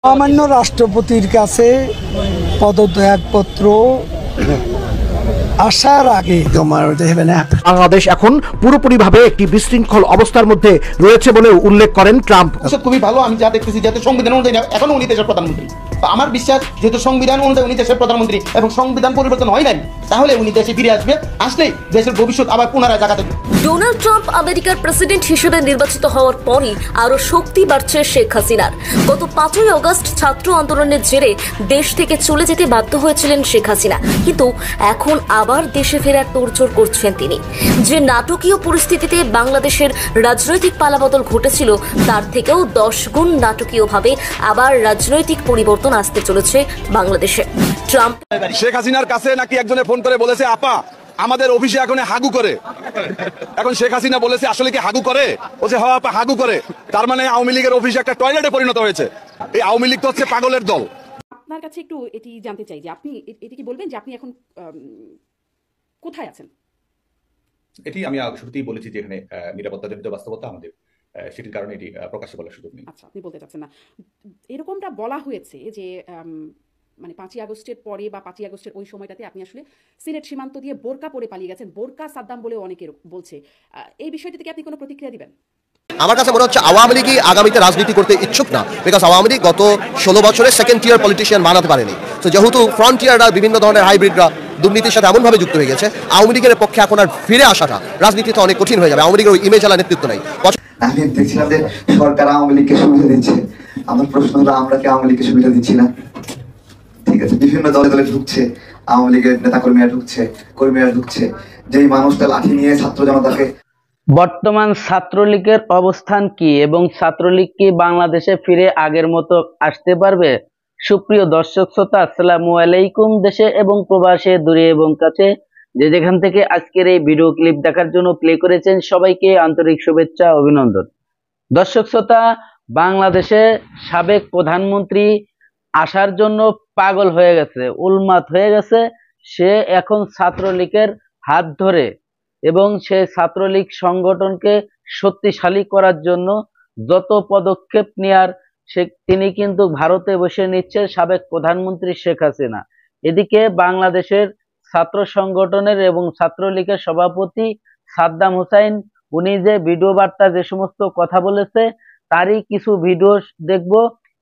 সামান্য রাষ্ট্রপতির কাছে পদত্যাগপত্র আসার আগে বাংলাদেশ এখন পুরোপুরিভাবে একটি বিশৃঙ্খল অবস্থার মধ্যে রয়েছে বলে উল্লেখ করেন ট্রাম্প। খুবই ভালো, আমি যা দেখতেছি যাতে সংবিধান অনুযায়ী এখনো উনি দেশের প্রধানমন্ত্রী। আমার বিশ্বাস যেহেতু সংবিধান অনুযায়ী উনি দেশের প্রধানমন্ত্রী এবং সংবিধান পরিবর্তন হয় নাই, তাহলে উনি দেশে ফিরে আসবে, আসলেই দেশের ভবিষ্যৎ আবার পুনরায় জাগাতে। ডোনাল্ড ট্রাম্প আমেরিকার প্রেসিডেন্ট হিসেবে নির্বাচিত হওয়ার পরই আরো শক্তি বাড়ছে শেখ হাসিনার। গত 5ই আগস্ট ছাত্র আন্দোলনের জেরে দেশ থেকে চলে যেতে বাধ্য হয়েছিলেন শেখ হাসিনা, কিন্তু এখন আবার দেশে ফেরার তোড়জোড় করছেন তিনি। যে নাটকীয় পরিস্থিতিতে বাংলাদেশের রাজনৈতিক পালাবদল ঘটেছিল, তার থেকেও 10 গুণ নাটকীয়ভাবে আবার রাজনৈতিক পরিবর্তন আসতে চলেছে বাংলাদেশে। ট্রাম্প শেখ হাসিনার কাছে নাকি একজনে ফোন করে বলেছে, আপা আমাদের অফিসে এখন হাগু করে। এখন শেখ হাসিনা বলেছে আসলে কি হাগু করে? বলছে হ্যাঁ আপা হাগু করে। তার মানে আওয়ামী লীগের অফিসে একটা টয়লেটে পরিণত হয়েছে। এই আওয়ামী লীগ তো হচ্ছে পাগলের দল। আপনার কাছে একটু এটি জানতে চাই যে আপনি এটি কি বলবেন যে আপনি এখন কোথায় আছেন? এটি আমি শুরুতেই বলেছি যে এখানে নিরাপত্তাজনিত বাস্তবতা আমাদের, সেটির কারণে এটি প্রকাশ্যে বলার সুযোগ নেই। আচ্ছা, আপনি বলতে চাচ্ছেন না। এরকমটা বলা হয়েছে যে মানে 5ই আগস্টের পরে বা 5ই আগস্টের ওই সময়টাতে আপনি আসলে সিলেট সীমান্ত দিয়ে বোরকা পরে পালিয়ে গেছেন, বোরকা সাদ্দাম বলেও অনেকে বলছে। এই বিষয়টি থেকে আপনি কোনো প্রতিক্রিয়া দিবেন? আমার কাছে মনে হচ্ছে আওয়ামী লীগই আগামীতে রাজনীতি করতে ইচ্ছুক না, বিকজ আওয়ামী লীগ গত 16 বছরে সেকেন্ড টিয়ার পলিটিশিয়ান বানাতে পারেনি। তো যেহেতু ফ্রন্টিয়াররা বিভিন্ন ধরনের হাইব্রিডরা দুর্নীতির সাথে এমনভাবে যুক্ত হয়ে গেছে, আওয়ামী লীগের পক্ষে এখন আর ফিরে আসাটা রাজনীতিতে অনেক কঠিন হয়ে যাবে। আওয়ামী লীগের ওই ইমেজ আলা নেতৃত্ব নেই। আমি দেখছিলাম যে সরকার আওয়ামী লীগকে সুবিধা দিচ্ছে। আমার প্রশ্ন হলো, আমরা কি আওয়ামী লীগকে সুবিধা দিচ্ছি না? ঠিক আছে, বিভিন্ন দলে দলে ঢুকছে, আওয়ামী লীগের নেতা কর্মীরা ঢুকছে, যেই মানুষটা লাঠি নিয়ে ছাত্র জনতাকে। বর্তমান ছাত্রলীগের অবস্থান কি এবং ছাত্রলীগ কি বাংলাদেশে ফিরে আগের মতো আসতে পারবে? সুপ্রিয় দর্শক শ্রোতা, আসসালামু আলাইকুম। দেশে এবং প্রবাসে, দূরে এবং কাছে, যে যেখান থেকে আজকের এই ভিডিও ক্লিপ দেখার জন্য প্লে করেছেন, সবাইকে আন্তরিক শুভেচ্ছা, অভিনন্দন। দর্শক শ্রোতা, বাংলাদেশে সাবেক প্রধানমন্ত্রী আসার জন্য পাগল হয়ে গেছে, উন্মাদ হয়ে গেছে। সে এখন ছাত্রলীগের হাত ধরে এবং সে ছাত্রলীগ সংগঠনকে শক্তিশালী করার জন্য যত পদক্ষেপ নেয়ার তিনি কিন্তু ভারতে বসে নিচ্ছে সাবেক প্রধানমন্ত্রী শেখ হাসিনা। এদিকে বাংলাদেশের ছাত্র সংগঠনের এবং ছাত্রলীগের সভাপতি সাদ্দাম হোসাইন, উনি যে ভিডিও বার্তা যে সমস্ত কথা বলেছে, তারই কিছু ভিডিও দেখব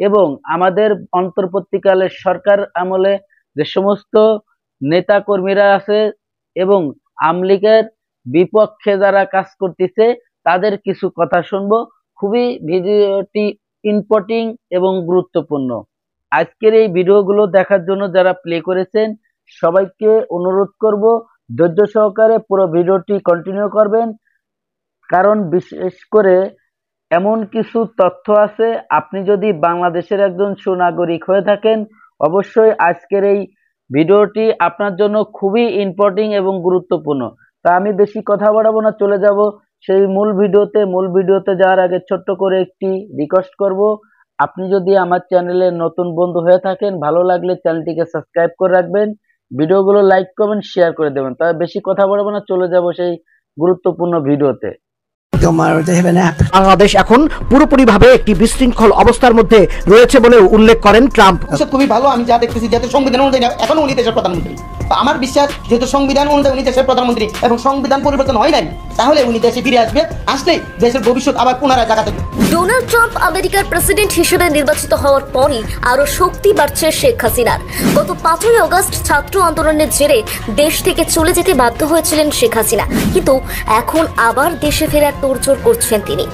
এবং আমাদের অন্তর্বর্তীকালের সরকার আমলে যে সমস্ত নেতা কর্মীরা আছে এবং আওয়ামী লীগের বিপক্ষে যারা কাজ করতেছে, তাদের কিছু কথা শুনবো। খুবই ভিডিওটি ইম্পর্টেন্ট এবং গুরুত্বপূর্ণ। আজকের এই ভিডিওগুলো দেখার জন্য যারা প্লে করেছেন, সবাইকে অনুরোধ করব ধৈর্য সহকারে পুরো ভিডিওটি কন্টিনিউ করবেন, কারণ বিশেষ করে এমন কিছু তথ্য আছে, আপনি যদি বাংলাদেশের একজন সুনাগরিক হয়ে থাকেন, অবশ্যই আজকের এই ভিডিওটি আপনার জন্য খুবই ইম্পর্টেন্ট এবং গুরুত্বপূর্ণ। তা আমি বেশি কথা বাড়াবো না, চলে যাব সেই মূল ভিডিওতে যাওয়ার আগে ছোট্ট করে একটি রিকোয়েস্ট করব, আপনি যদি আমার চ্যানেলে নতুন বন্ধু হয়ে থাকেন, ভালো লাগলে চ্যানেলটিকে সাবস্ক্রাইব করে রাখবেন, ভিডিওগুলো লাইক করবেন, শেয়ার করে দেবেন। তবে বেশি কথা বাড়াবো না, চলে যাব সেই গুরুত্বপূর্ণ ভিডিওতে। বাংলাদেশ এখন পুরোপুরিভাবে একটি বিশৃঙ্খল অবস্থার মধ্যে রয়েছে বলে উল্লেখ করেন ট্রাম্প। খুবই ভালো, আমি যা দেখতেছি যাতে সংবিধান অনুযায়ী এখনো উনি দেশের প্রধানমন্ত্রী। আমার বিশ্বাস যেহেতু সংবিধান অনুযায়ী উনি দেশের প্রধানমন্ত্রী এবং সংবিধান পরিবর্তন হয় নাই, তাহলে উনি দেশে ফিরে আসবে, আসলেই দেশের ভবিষ্যৎ আবার পুনরায় জাগাতে। ডোনাল্ড ট্রাম্প আমেরিকার প্রেসিডেন্ট হিসেবে নির্বাচিত হওয়ার পরই আরো শক্তি বাড়ছে শেখ হাসিনার। গত 5ই আগস্ট ছাত্র আন্দোলনের জেরে দেশ থেকে চলে যেতে বাধ্য হয়েছিলেন শেখ হাসিনা, কিন্তু এখন আবার দেশে ফেরার তোড়জোড় করছেন তিনি।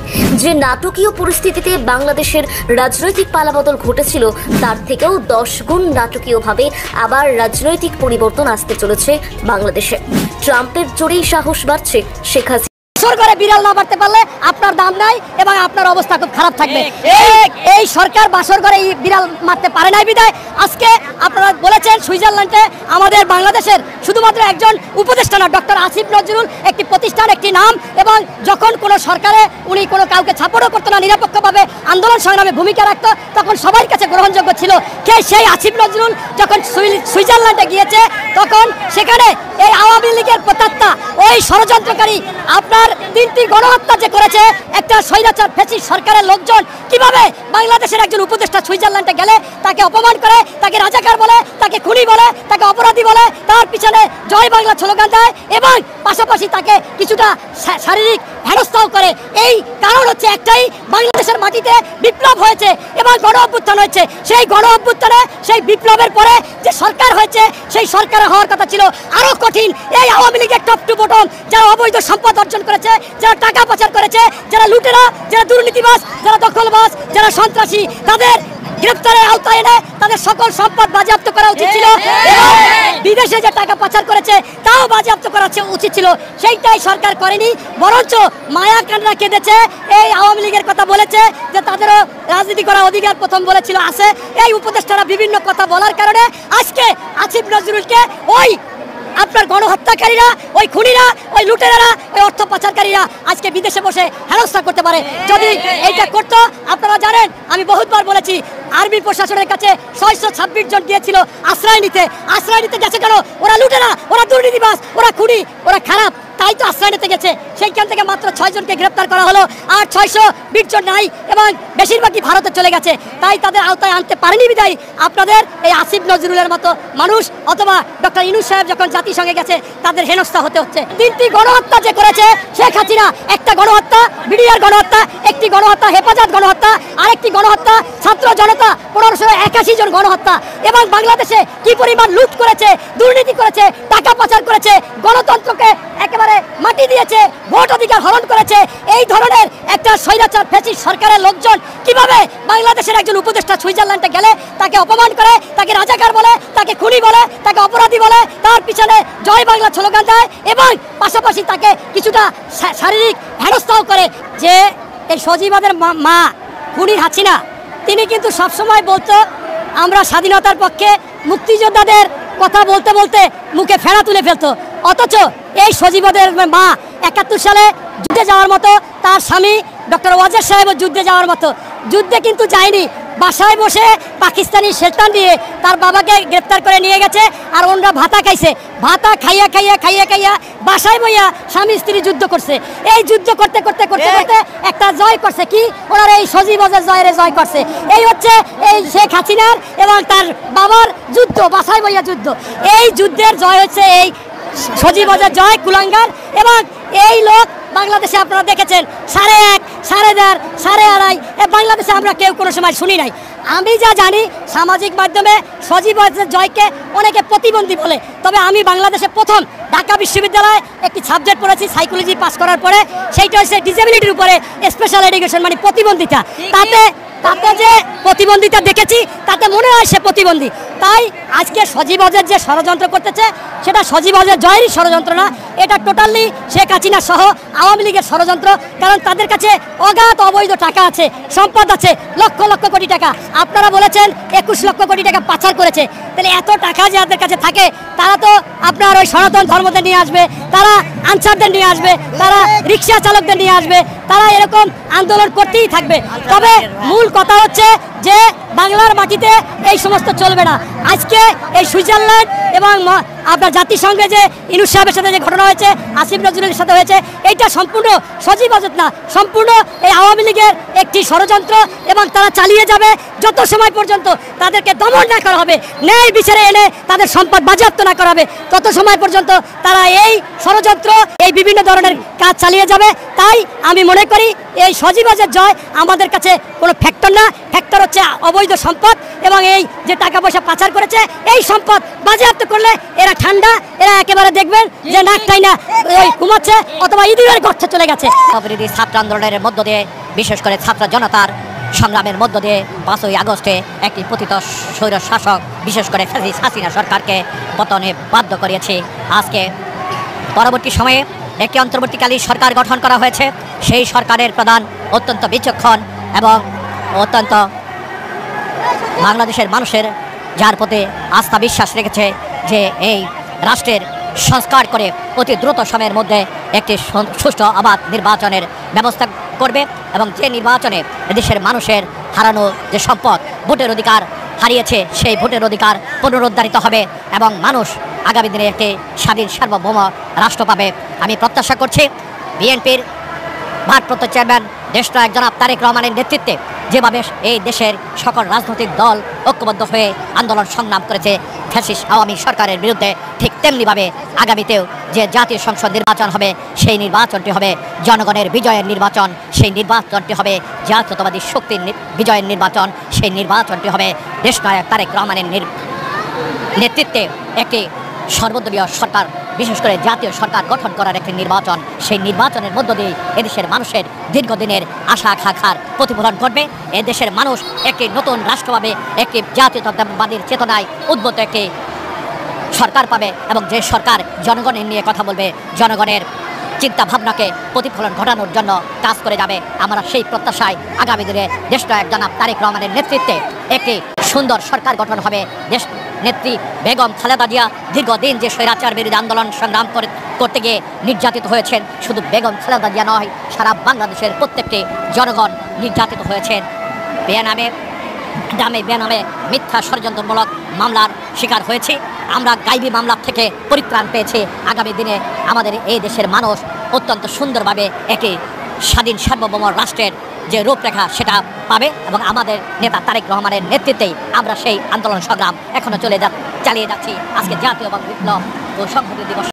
যে নাটকীয় পরিস্থিতিতে বাংলাদেশের রাজনৈতিক পালাবদল ঘটেছিল, তার থেকেও 10 গুণ নাটকীয়ভাবে আবার রাজনৈতিক পরিবর্তন আসতে চলেছে বাংলাদেশে। ট্রাম্পের জোরেই সাহস বাড়ছে শেখ হাসিনা। সরকারে বিড়াল না বাড়তে পারলে আপনার দাম নাই এবং আপনার অবস্থা খুব খারাপ থাকবে। এই সরকার বাসর ঘরে এই বিড়াল মারতে পারে নাই বিদায় আজকে আপনারা বলেছেন সুইজারল্যান্ডে আমাদের বাংলাদেশের শুধুমাত্র একজন উপদেষ্টা না, ডক্টর আসিফ নজরুল একটি প্রতিষ্ঠান, একটি নাম, এবং যখন কোনো সরকারে উনি কোনো কাউকে ছাপড়ও করতো না, নিরপেক্ষভাবে আন্দোলন সংগ্রামে ভূমিকা রাখতো, তখন সবার কাছে গ্রহণযোগ্য ছিল। সেই আসিফ নজরুল যখন সুইজারল্যান্ডে গিয়েছে, তখন সেখানে এই আওয়ামী লীগের প্রতাত্তা, ওই ষড়যন্ত্রকারী আপনার তিনটি গণহত্যা যে করেছে একটা স্বৈরাচার ফ্যাসিস্ট সরকারের লোকজন, কিভাবে বাংলাদেশের একজন উপদেষ্টা সুইজারল্যান্ডে গেলে তাকে অপমান করে, তাকে রাজাকার বলে, তাকে খুনি বলে, তাকে অপরাধী বলে, তার পিছনে জয় বাংলা স্লোগান দেয় এবং পাশাপাশি তাকে কিছুটা শারীরিক হেনস্থাও করে। এই কারণ হচ্ছে একটাই, বাংলাদেশের মাটিতে বিপ্লব হয়েছে এবং গণ অভ্যুত্থান হয়েছে। সেই গণ অভ্যুত্থানে, সেই বিপ্লবের পরে যে সরকার হয়েছে, সেই সরকার হওয়ার কথা ছিল আরো কঠিন। এই আওয়ামী লীগের টপ টু বটম যারা অবৈধ সম্পদ অর্জন করেছে, যারা টাকা পাচার করেছে, যারা লুটেরা, যারা দুর্নীতিবাজ, যারা দখলবাজ, যারা সন্ত্রাসী, তাদের গ্রেপ্তারের আওতায় এনে তাদের সকল সম্পদ বাজেয়াপ্ত করা উচিত ছিল। বিদেশে যে টাকা পাচার করেছে তাও বাজেয়াপ্ত করা উচিত ছিল, সেইটাই সরকার করেনি। বরঞ্চ মায়া কান্না কেঁদেছে, এই আওয়ামী লীগের কথা বলেছে যে তাদেরও রাজনীতি করার অধিকার প্রথম বলেছিল আছে। এই উপদেষ্টারা বিভিন্ন কথা বলার কারণে আজকে আসিফ নজরুলকে ওই আপনার গণহত্যাকারীরা, ওই খুনিরা, ওই লুটেরারা, ওই অর্থ পাচারকারীরা আজকে বিদেশে বসে হেনস্থা করতে পারে। যদি এইটা করতো, আপনারা জানেন আমি বহুতবার বলেছি, আর্মি প্রশাসনের কাছে 626 জন গিয়েছিল আশ্রয় নিতে। আশ্রয় নিতে গেছে কেন? ওরা লুটেরা, ওরা দুর্নীতিবাজ, ওরা খুনি, ওরা খারাপ, তাই তো আশ্রয় নিতে গেছে। সেইখান থেকে মাত্র 6 জনকে গ্রেপ্তার করা হলো, আর 620 জন নাই এবং বেশিরভাগই ভারতে চলে গেছে। তাই তাদের আওতায় আনতে পারেনি বিদায় আপনাদের এই আসিফ নজরুলের মতো মানুষ অথবা ডক্টর ইউনূস সাহেব যখন জাতিসংঘে গেছে তাদের হেনস্থা হতে হচ্ছে। তিনটি গণহত্যা যে করেছে শেখ হাসিনা, একটা গণহত্যা বিডিআর গণহত্যা, একটি গণহত্যা হেফাজত গণহত্যা, আরেকটি গণহত্যা ছাত্র জনতা 1581 জন গণহত্যা, এবং বাংলাদেশে কি পরিমাণ লুট করেছে, দুর্নীতি করেছে, টাকা পাচার করেছে, গণতন্ত্রকে একেবারে মাটি দিয়েছে, ভোট অধিকার হরণ করেছে। এই ধরনের একটা স্বৈরাচার ফ্যাসিস্ট সরকারের লোকজন কিভাবে বাংলাদেশের একজন উপদেষ্টা সুইজারল্যান্ডে গেলে তাকে অপমান করে, তাকে রাজাকার বলে, তাকে খুনি বলে, তাকে অপরাধী বলে, তার পিছনে জয় বাংলা স্লোগান দেয় এবং পাশাপাশি তাকে কিছুটা শারীরিক হেনস্থাও করে। যে এই সজীবাদের মা খুনি হাসিনা, তিনি কিন্তু সবসময় বলতো আমরা স্বাধীনতার পক্ষে, মুক্তিযোদ্ধাদের কথা বলতে বলতে মুখে ফেরা তুলে ফেলতো। অথচ এই সজীবাদের মা 71 সালে যুদ্ধে যাওয়ার মতো, তার স্বামী ডক্টর ওয়াজেদ সাহেবও যুদ্ধে যাওয়ার মতো, যুদ্ধে কিন্তু যায়নি, বাসায় বসে পাকিস্তানি শেল্টার নিয়ে তার বাবাকে গ্রেপ্তার করে নিয়ে গেছে, আর ওনরা ভাতা খাইছে। ভাতা খাইয়া খাইয়া খাইয়া খাইয়া বাসায় বইয়া স্বামী স্ত্রী যুদ্ধ করছে। এই যুদ্ধ করতে করতে করতে করতে একটা জয় করছে, কি ওনার এই সজীবজের জয় করছে। এই হচ্ছে এই শেখ হাসিনার এবং তার বাবার যুদ্ধ, বাসায় বইয়া যুদ্ধ। এই যুদ্ধের জয় হচ্ছে এই সজীবজের জয়, কুলাঙ্গার। এবং এই লোক বাংলাদেশে আপনারা দেখেছেন 1.5, 1.5, 2.5, বাংলাদেশে আমরা কেউ কোনো সময় শুনি নাই। আমি যা জানি সামাজিক মাধ্যমে সজীবজের জয়কে অনেকে প্রতিবন্ধী বলে, তবে আমি বাংলাদেশে প্রথম ঢাকা বিশ্ববিদ্যালয়ে একটি সাবজেক্ট পড়েছি সাইকোলজি পাস করার পরে, সেইটা হচ্ছে ডিসেবিলিটির উপরে স্পেশাল এডুকেশন, মানে প্রতিবন্ধিতা। তাতে যে প্রতিবন্ধিতা দেখেছি তাতে মনে হয় সে প্রতিবন্ধী। তাই আজকে সজীবজের যে ষড়যন্ত্র করতেছে সেটা সজীবজের জয়েরই ষড়যন্ত্র না, এটা টোটালি শেখ হাসিনা সহ আওয়ামী লীগের ষড়যন্ত্র। কারণ তাদের কাছে অগাধ অবৈধ টাকা আছে, সম্পদ আছে, লক্ষ লক্ষ কোটি টাকা। আপনারা বলেছেন 21 লক্ষ কোটি টাকা পাচার করেছে, তাহলে এত টাকা যাদের কাছে থাকে তারা তো আপনার ওই সনাতন ধর্মদের নিয়ে আসবে, তারা আনসারদের নিয়ে আসবে, তারা রিক্সা চালকদের নিয়ে আসবে, তারা এরকম আন্দোলন করতেই থাকবে। তবে মূল কথা হচ্ছে যে বাংলার মাটিতে এই সমস্ত চলবে না। আজকে এই সুইজারল্যান্ড এবং আপনার জাতিসংঘে যে ইউনূস সাহেবের সাথে যে ঘটনা হয়েছে, আসিফ নজরুলের সাথে হয়েছে, এইটা সম্পূর্ণ সজীবজের না, সম্পূর্ণ এই আওয়ামী লীগের একটি ষড়যন্ত্র। এবং তারা চালিয়ে যাবে যত সময় পর্যন্ত তাদেরকে দমন না করা হবে, ন্যায় বিচারে এনে তাদের সম্পদ বাজেয়াপ্ত না করা হবে, তত সময় পর্যন্ত তারা এই ষড়যন্ত্র, এই বিভিন্ন ধরনের কাজ চালিয়ে যাবে। তাই আমি মনে করি এই সজীবজের জয় আমাদের কাছে কোনো ফ্যাক্টর না, ফ্যাক্টর হচ্ছে অবৈধ সম্পদ এবং এই যে টাকা পয়সা পাচার করেছে, এই সম্পদ বাজেয়াপ্ত করলে এরা ঠান্ডা, এরা একেবারে দেখবেন যে নাকটাই না ওই ঘুমাচ্ছে অথবা ইঁদুরের গর্তে চলে গেছে। ছাত্র আন্দোলনের মধ্য দিয়ে, বিশেষ করে ছাত্র জনতার সংগ্রামের মধ্য দিয়ে 5ই আগস্টে একটি পতিত স্বৈর শাসক, বিশেষ করে ফ্যাসিস্ট হাসিনা সরকারকে পতনে বাধ্য করিয়েছে। আজকে পরবর্তী সময়ে একটি অন্তর্বর্তীকালীন সরকার গঠন করা হয়েছে। সেই সরকারের প্রধান অত্যন্ত বিচক্ষণ এবং অত্যন্ত বাংলাদেশের মানুষের যার প্রতি আস্থা বিশ্বাস রেখেছে যে এই রাষ্ট্রের সংস্কার করে অতি দ্রুত সময়ের মধ্যে একটি সুষ্ঠু অবাধ নির্বাচনের ব্যবস্থা করবে এবং যে নির্বাচনে দেশের মানুষের হারানো যে সম্পদ, ভোটের অধিকার হারিয়েছে, সেই ভোটের অধিকার পুনরুদ্ধারিত হবে এবং মানুষ আগামী দিনে একটি স্বাধীন সার্বভৌম রাষ্ট্র পাবে। আমি প্রত্যাশা করছি বিএনপির ভারপ্রাপ্ত চেয়ারম্যান দেশনায়ক জনাব তারেক রহমানের নেতৃত্বে যেভাবে এই দেশের সকল রাজনৈতিক দল ঐক্যবদ্ধ হয়ে আন্দোলন সংগ্রাম করেছে ফ্যাসিস্ট আওয়ামী সরকারের বিরুদ্ধে, ঠিক তেমনিভাবে আগামীতেও যে জাতীয় সংসদ নির্বাচন হবে সেই নির্বাচনটি হবে জনগণের বিজয়ের নির্বাচন, সেই নির্বাচনটি হবে জাতীয়তাবাদী শক্তির বিজয়ের নির্বাচন, সেই নির্বাচনটি হবে দেশনায়ক তারেক রহমানের নেতৃত্বে একটি সর্বদলীয় সরকার, বিশেষ করে জাতীয় সরকার গঠন করার একটি নির্বাচন। সেই নির্বাচনের মধ্য দিয়ে এদেশের মানুষের দীর্ঘদিনের আশা আকাঙ্ক্ষার প্রতিফলন ঘটবে। এদেশের মানুষ একটি নতুন রাষ্ট্রভাবে একটি জাতীয়তাবাদীর চেতনায় উদ্বুদ্ধ একটি সরকার পাবে এবং যে সরকার জনগণের নিয়ে কথা বলবে, জনগণের চিন্তা ভাবনাকে প্রতিফলন ঘটানোর জন্য কাজ করে যাবে। আমরা সেই প্রত্যাশায় আগামী দিনে দেশনায়ক জনাব তারেক রহমানের নেতৃত্বে একটি সুন্দর সরকার গঠন হবে। দেশ নেত্রী বেগম খালেদা জিয়া দীর্ঘদিন যে স্বৈরাচার বিরোধী আন্দোলন সংগ্রাম করতে গিয়ে নির্যাতিত হয়েছেন, শুধু বেগম খালেদা জিয়া নয়, সারা বাংলাদেশের প্রত্যেকটি জনগণ নির্যাতিত হয়েছেন। বেনামে মিথ্যা ষড়যন্ত্রমূলক মামলার শিকার হয়েছে। আমরা গাইবী মামলা থেকে পরিত্রাণ পেয়েছি। আগামী দিনে আমাদের এই দেশের মানুষ অত্যন্ত সুন্দরভাবে একটি স্বাধীন সার্বভৌম রাষ্ট্রের যে রূপরেখা সেটা পাবে এবং আমাদের নেতা তারেক রহমানের নেতৃত্বেই আমরা সেই আন্দোলন সংগ্রাম এখনো চালিয়ে যাচ্ছি। আজকে জাতীয় বিপ্লব ও সংহতি দিবস।